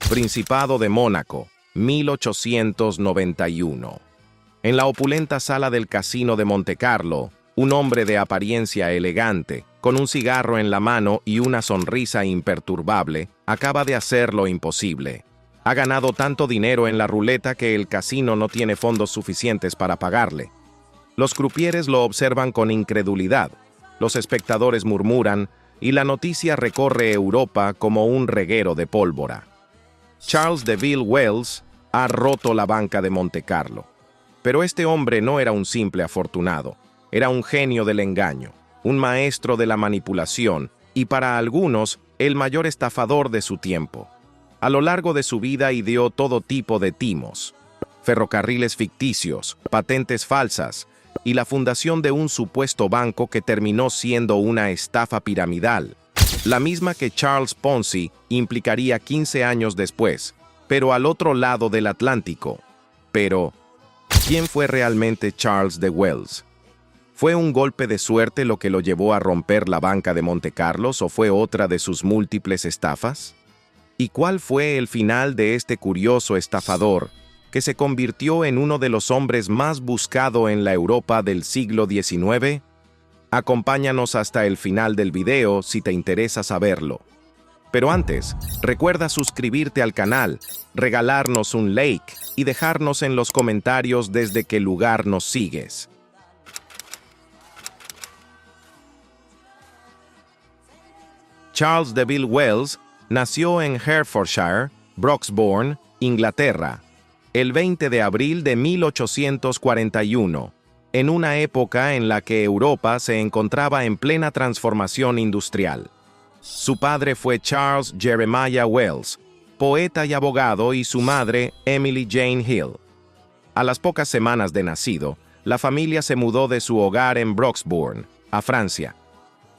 Principado de Mónaco, 1891. En la opulenta sala del Casino de Montecarlo, un hombre de apariencia elegante, con un cigarro en la mano y una sonrisa imperturbable, acaba de hacer lo imposible. Ha ganado tanto dinero en la ruleta que el casino no tiene fondos suficientes para pagarle. Los crupieres lo observan con incredulidad, los espectadores murmuran y la noticia recorre Europa como un reguero de pólvora. Charles DeVille Wells ha roto la banca de Montecarlo. Pero este hombre no era un simple afortunado, era un genio del engaño, un maestro de la manipulación y para algunos el mayor estafador de su tiempo. A lo largo de su vida ideó todo tipo de timos, ferrocarriles ficticios, patentes falsas y la fundación de un supuesto banco que terminó siendo una estafa piramidal, la misma que Charles Ponzi implicaría 15 años después, pero al otro lado del Atlántico. Pero, ¿quién fue realmente Charles de Wells? ¿Fue un golpe de suerte lo que lo llevó a romper la banca de Montecarlo o fue otra de sus múltiples estafas? ¿Y cuál fue el final de este curioso estafador que se convirtió en uno de los hombres más buscados en la Europa del siglo XIX? Acompáñanos hasta el final del video si te interesa saberlo. Pero antes, recuerda suscribirte al canal, regalarnos un like y dejarnos en los comentarios desde qué lugar nos sigues. Charles DeVille Wells nació en Hertfordshire, Broxbourne, Inglaterra, el 20 de abril de 1841, en una época en la que Europa se encontraba en plena transformación industrial. Su padre fue Charles Jeremiah Wells, poeta y abogado, y su madre, Emily Jane Hill. A las pocas semanas de nacido, la familia se mudó de su hogar en Broxbourne, a Francia.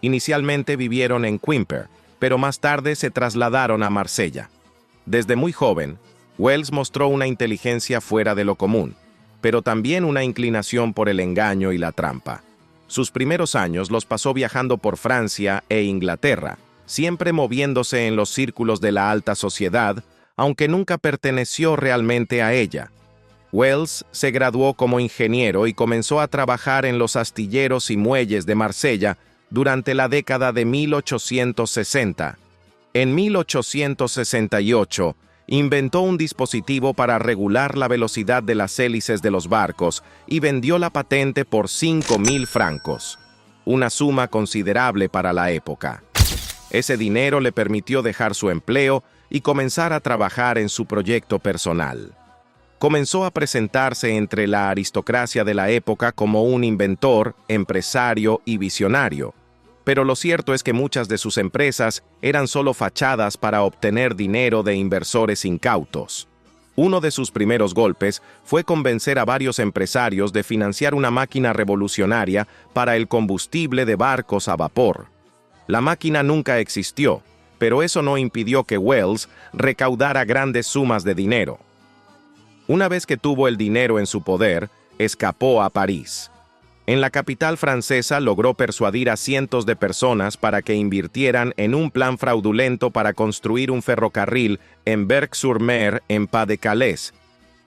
Inicialmente vivieron en Quimper, pero más tarde se trasladaron a Marsella. Desde muy joven, Wells mostró una inteligencia fuera de lo común, pero también una inclinación por el engaño y la trampa. Sus primeros años los pasó viajando por Francia e Inglaterra, siempre moviéndose en los círculos de la alta sociedad, aunque nunca perteneció realmente a ella. Wells se graduó como ingeniero y comenzó a trabajar en los astilleros y muelles de Marsella durante la década de 1860. En 1868, inventó un dispositivo para regular la velocidad de las hélices de los barcos y vendió la patente por 5.000 francos, una suma considerable para la época. Ese dinero le permitió dejar su empleo y comenzar a trabajar en su proyecto personal. Comenzó a presentarse entre la aristocracia de la época como un inventor, empresario y visionario. Pero lo cierto es que muchas de sus empresas eran solo fachadas para obtener dinero de inversores incautos. Uno de sus primeros golpes fue convencer a varios empresarios de financiar una máquina revolucionaria para el combustible de barcos a vapor. La máquina nunca existió, pero eso no impidió que Wells recaudara grandes sumas de dinero. Una vez que tuvo el dinero en su poder, escapó a París. En la capital francesa logró persuadir a cientos de personas para que invirtieran en un plan fraudulento para construir un ferrocarril en Berck-sur-Mer, en Pas-de-Calais.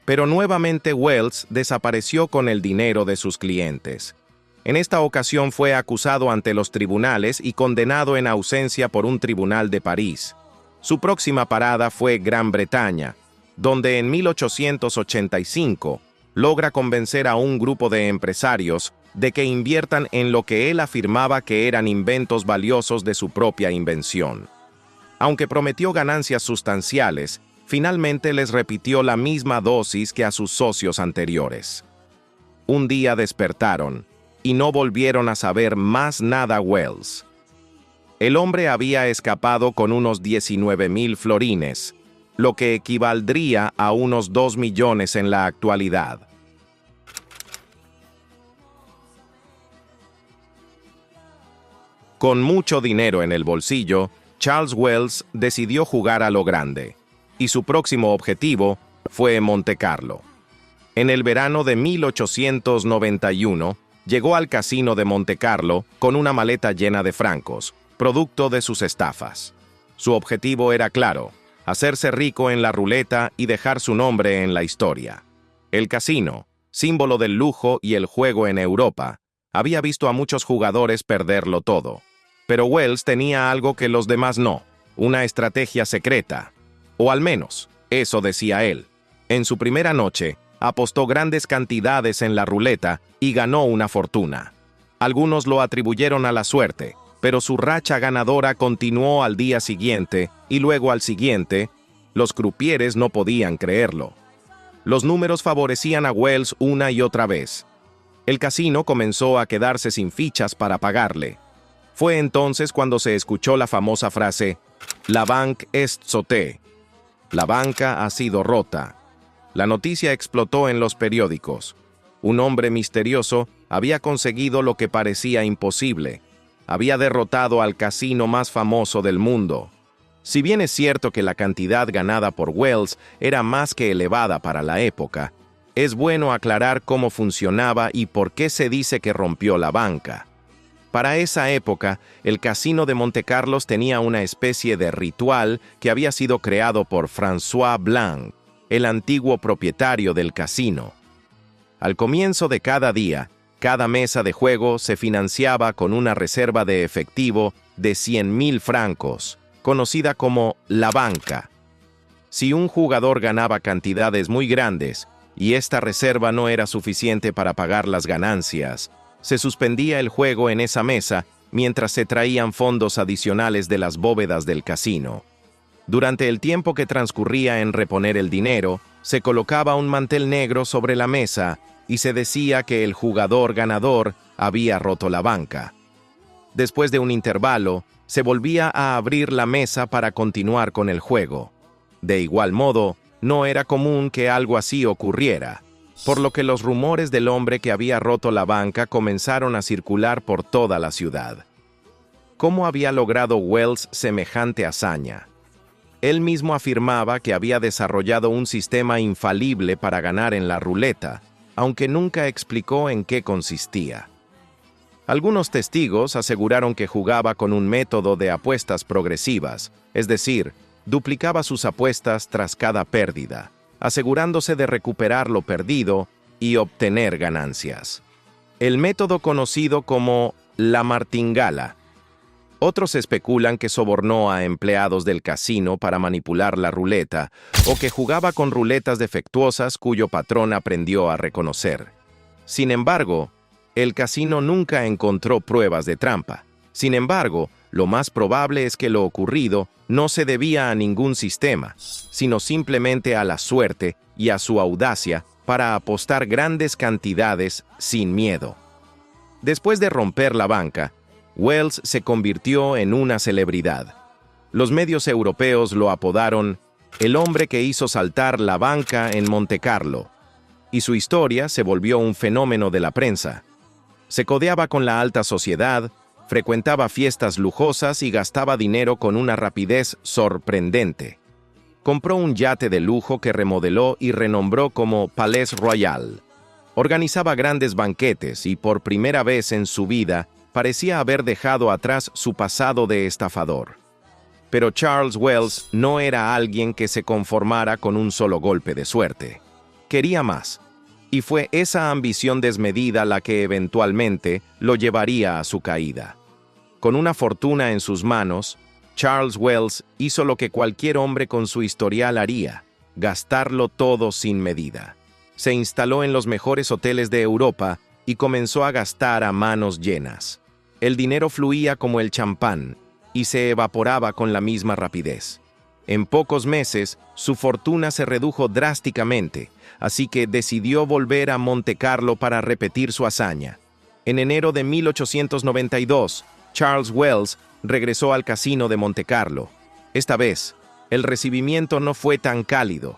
Pero nuevamente Wells desapareció con el dinero de sus clientes. En esta ocasión fue acusado ante los tribunales y condenado en ausencia por un tribunal de París. Su próxima parada fue Gran Bretaña, donde en 1885 logra convencer a un grupo de empresarios de que inviertan en lo que él afirmaba que eran inventos valiosos de su propia invención. Aunque prometió ganancias sustanciales, finalmente les repitió la misma dosis que a sus socios anteriores. Un día despertaron y no volvieron a saber más nada Wells. El hombre había escapado con unos 19.000 florines, lo que equivaldría a unos 2 millones en la actualidad. Con mucho dinero en el bolsillo, Charles Wells decidió jugar a lo grande, y su próximo objetivo fue Montecarlo. En el verano de 1891, llegó al casino de Montecarlo con una maleta llena de francos, producto de sus estafas. Su objetivo era claro: hacerse rico en la ruleta y dejar su nombre en la historia. El casino, símbolo del lujo y el juego en Europa, había visto a muchos jugadores perderlo todo. Pero Wells tenía algo que los demás no, una estrategia secreta. O al menos, eso decía él. En su primera noche, apostó grandes cantidades en la ruleta y ganó una fortuna. Algunos lo atribuyeron a la suerte, pero su racha ganadora continuó al día siguiente y luego al siguiente. Los crupieres no podían creerlo. Los números favorecían a Wells una y otra vez. El casino comenzó a quedarse sin fichas para pagarle. Fue entonces cuando se escuchó la famosa frase, «La banque est sautée». La banca ha sido rota. La noticia explotó en los periódicos. Un hombre misterioso había conseguido lo que parecía imposible. Había derrotado al casino más famoso del mundo. Si bien es cierto que la cantidad ganada por Wells era más que elevada para la época, es bueno aclarar cómo funcionaba y por qué se dice que rompió la banca. Para esa época, el casino de Montecarlo tenía una especie de ritual que había sido creado por François Blanc, el antiguo propietario del casino. Al comienzo de cada día, cada mesa de juego se financiaba con una reserva de efectivo de 100.000 francos, conocida como la banca. Si un jugador ganaba cantidades muy grandes y esta reserva no era suficiente para pagar las ganancias, se suspendía el juego en esa mesa mientras se traían fondos adicionales de las bóvedas del casino. Durante el tiempo que transcurría en reponer el dinero, se colocaba un mantel negro sobre la mesa y se decía que el jugador ganador había roto la banca. Después de un intervalo, se volvía a abrir la mesa para continuar con el juego. De igual modo, no era común que algo así ocurriera, por lo que los rumores del hombre que había roto la banca comenzaron a circular por toda la ciudad. ¿Cómo había logrado Wells semejante hazaña? Él mismo afirmaba que había desarrollado un sistema infalible para ganar en la ruleta, aunque nunca explicó en qué consistía. Algunos testigos aseguraron que jugaba con un método de apuestas progresivas, es decir, duplicaba sus apuestas tras cada pérdida, asegurándose de recuperar lo perdido y obtener ganancias. El método conocido como la martingala. Otros especulan que sobornó a empleados del casino para manipular la ruleta o que jugaba con ruletas defectuosas cuyo patrón aprendió a reconocer. Sin embargo, el casino nunca encontró pruebas de trampa. Sin embargo, lo más probable es que lo ocurrido no se debía a ningún sistema, sino simplemente a la suerte y a su audacia para apostar grandes cantidades sin miedo. Después de romper la banca, Wells se convirtió en una celebridad. Los medios europeos lo apodaron «el hombre que hizo saltar la banca en Montecarlo», y su historia se volvió un fenómeno de la prensa. Se codeaba con la alta sociedad, frecuentaba fiestas lujosas y gastaba dinero con una rapidez sorprendente. Compró un yate de lujo que remodeló y renombró como Palais Royal. Organizaba grandes banquetes y por primera vez en su vida parecía haber dejado atrás su pasado de estafador. Pero Charles Wells no era alguien que se conformara con un solo golpe de suerte. Quería más, y fue esa ambición desmedida la que eventualmente lo llevaría a su caída. Con una fortuna en sus manos, Charles Wells hizo lo que cualquier hombre con su historial haría: gastarlo todo sin medida. Se instaló en los mejores hoteles de Europa y comenzó a gastar a manos llenas. El dinero fluía como el champán y se evaporaba con la misma rapidez. En pocos meses, su fortuna se redujo drásticamente, así que decidió volver a Montecarlo para repetir su hazaña. En enero de 1892, Charles Wells regresó al casino de Montecarlo. Esta vez, el recibimiento no fue tan cálido.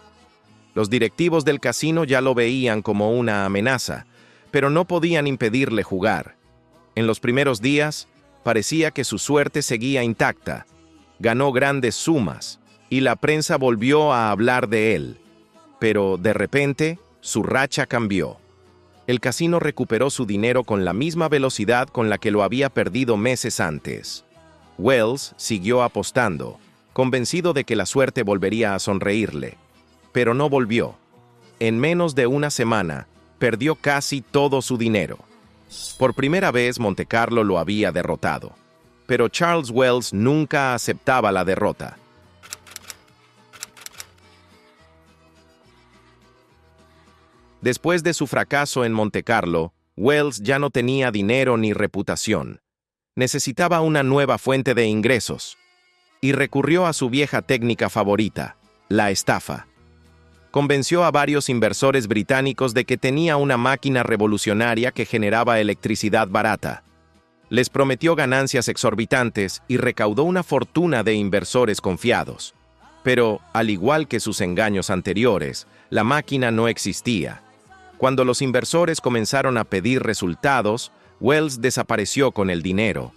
Los directivos del casino ya lo veían como una amenaza, pero no podían impedirle jugar. En los primeros días, parecía que su suerte seguía intacta. Ganó grandes sumas, y la prensa volvió a hablar de él. Pero, de repente, su racha cambió. El casino recuperó su dinero con la misma velocidad con la que lo había perdido meses antes. Wells siguió apostando, convencido de que la suerte volvería a sonreírle. Pero no volvió. En menos de una semana, perdió casi todo su dinero. Por primera vez, Montecarlo lo había derrotado. Pero Charles Wells nunca aceptaba la derrota. Después de su fracaso en Montecarlo, Wells ya no tenía dinero ni reputación. Necesitaba una nueva fuente de ingresos. Y recurrió a su vieja técnica favorita, la estafa. Convenció a varios inversores británicos de que tenía una máquina revolucionaria que generaba electricidad barata. Les prometió ganancias exorbitantes y recaudó una fortuna de inversores confiados. Pero, al igual que sus engaños anteriores, la máquina no existía. Cuando los inversores comenzaron a pedir resultados, Wells desapareció con el dinero.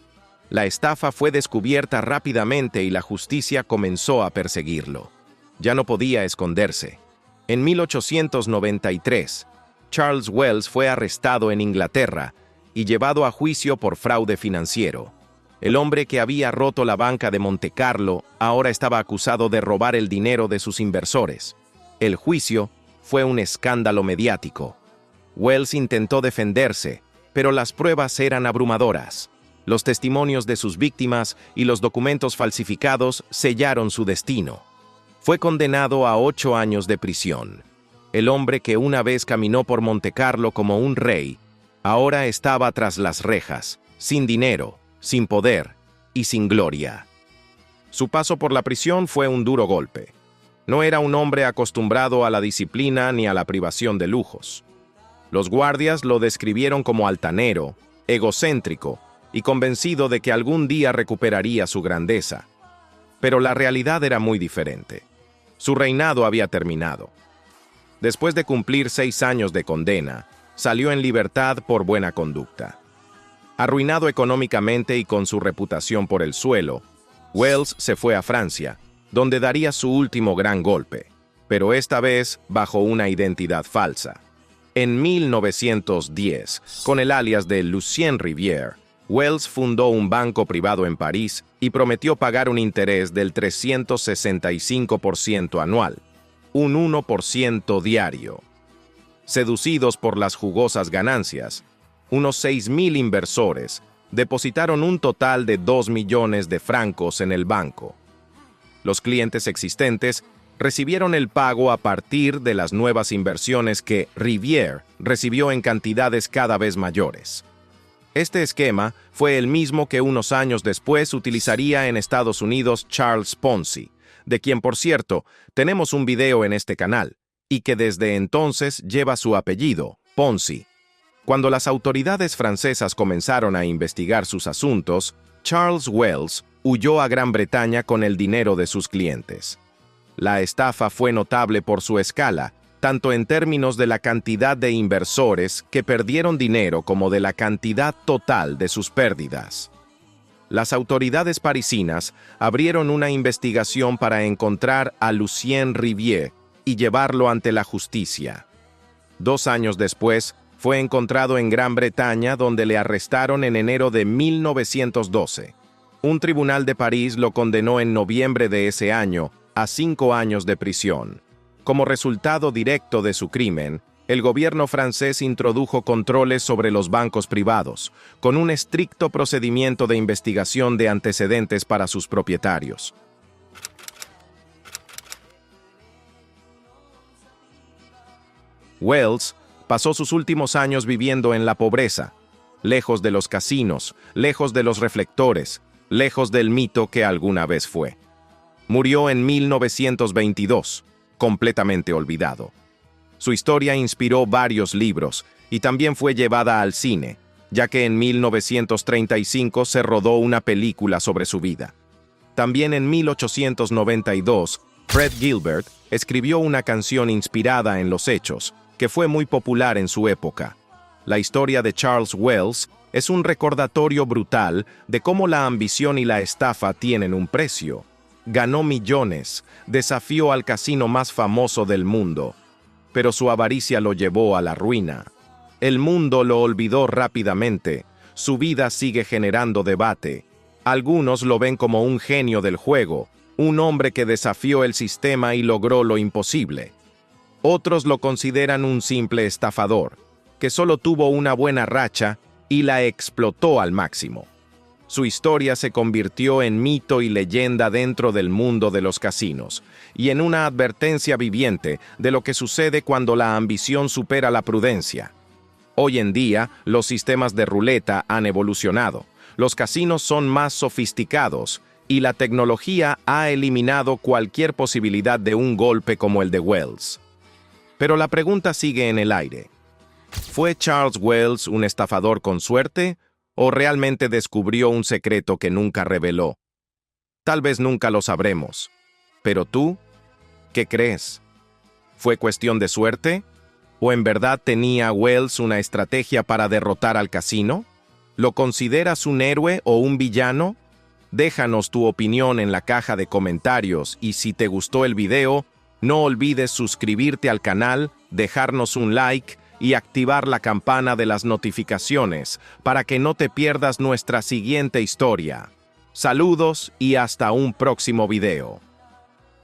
La estafa fue descubierta rápidamente y la justicia comenzó a perseguirlo. Ya no podía esconderse. En 1893, Charles Wells fue arrestado en Inglaterra y llevado a juicio por fraude financiero. El hombre que había roto la banca de Montecarlo ahora estaba acusado de robar el dinero de sus inversores. El juicio fue un escándalo mediático. Wells intentó defenderse, pero las pruebas eran abrumadoras. Los testimonios de sus víctimas y los documentos falsificados sellaron su destino. Fue condenado a 8 años de prisión. El hombre que una vez caminó por Montecarlo como un rey, ahora estaba tras las rejas, sin dinero, sin poder y sin gloria. Su paso por la prisión fue un duro golpe. No era un hombre acostumbrado a la disciplina ni a la privación de lujos. Los guardias lo describieron como altanero, egocéntrico y convencido de que algún día recuperaría su grandeza. Pero la realidad era muy diferente. Su reinado había terminado. Después de cumplir 6 años de condena, salió en libertad por buena conducta. Arruinado económicamente y con su reputación por el suelo, Wells se fue a Francia, donde daría su último gran golpe, pero esta vez bajo una identidad falsa. En 1910, con el alias de Lucien Rivière, Wells fundó un banco privado en París y prometió pagar un interés del 365% anual, un 1% diario. Seducidos por las jugosas ganancias, unos 6.000 inversores depositaron un total de 2 millones de francos en el banco. Los clientes existentes recibieron el pago a partir de las nuevas inversiones que Rivière recibió en cantidades cada vez mayores. Este esquema fue el mismo que unos años después utilizaría en Estados Unidos Charles Ponzi, de quien, por cierto, tenemos un video en este canal, y que desde entonces lleva su apellido, Ponzi. Cuando las autoridades francesas comenzaron a investigar sus asuntos, Charles Wells huyó a Gran Bretaña con el dinero de sus clientes. La estafa fue notable por su escala, tanto en términos de la cantidad de inversores que perdieron dinero como de la cantidad total de sus pérdidas. Las autoridades parisinas abrieron una investigación para encontrar a Lucien Rivière y llevarlo ante la justicia. 2 años después, fue encontrado en Gran Bretaña, donde le arrestaron en enero de 1912. Un tribunal de París lo condenó en noviembre de ese año a 5 años de prisión. Como resultado directo de su crimen, el gobierno francés introdujo controles sobre los bancos privados, con un estricto procedimiento de investigación de antecedentes para sus propietarios. Wells pasó sus últimos años viviendo en la pobreza, lejos de los casinos, lejos de los reflectores, lejos del mito que alguna vez fue. Murió en 1922, completamente olvidado. Su historia inspiró varios libros y también fue llevada al cine, ya que en 1935 se rodó una película sobre su vida. También en 1892, Fred Gilbert escribió una canción inspirada en los hechos, que fue muy popular en su época. La historia de Charles Wells es un recordatorio brutal de cómo la ambición y la estafa tienen un precio. Ganó millones, desafió al casino más famoso del mundo, pero su avaricia lo llevó a la ruina. El mundo lo olvidó rápidamente, su vida sigue generando debate. Algunos lo ven como un genio del juego, un hombre que desafió el sistema y logró lo imposible. Otros lo consideran un simple estafador, que solo tuvo una buena racha y la explotó al máximo. Su historia se convirtió en mito y leyenda dentro del mundo de los casinos, y en una advertencia viviente de lo que sucede cuando la ambición supera la prudencia. Hoy en día, los sistemas de ruleta han evolucionado, los casinos son más sofisticados, y la tecnología ha eliminado cualquier posibilidad de un golpe como el de Wells. Pero la pregunta sigue en el aire. ¿Fue Charles Wells un estafador con suerte o realmente descubrió un secreto que nunca reveló? Tal vez nunca lo sabremos. Pero tú, ¿qué crees? ¿Fue cuestión de suerte? ¿O en verdad tenía Wells una estrategia para derrotar al casino? ¿Lo consideras un héroe o un villano? Déjanos tu opinión en la caja de comentarios y si te gustó el video, no olvides suscribirte al canal, dejarnos un like y activar la campana de las notificaciones para que no te pierdas nuestra siguiente historia. Saludos y hasta un próximo video.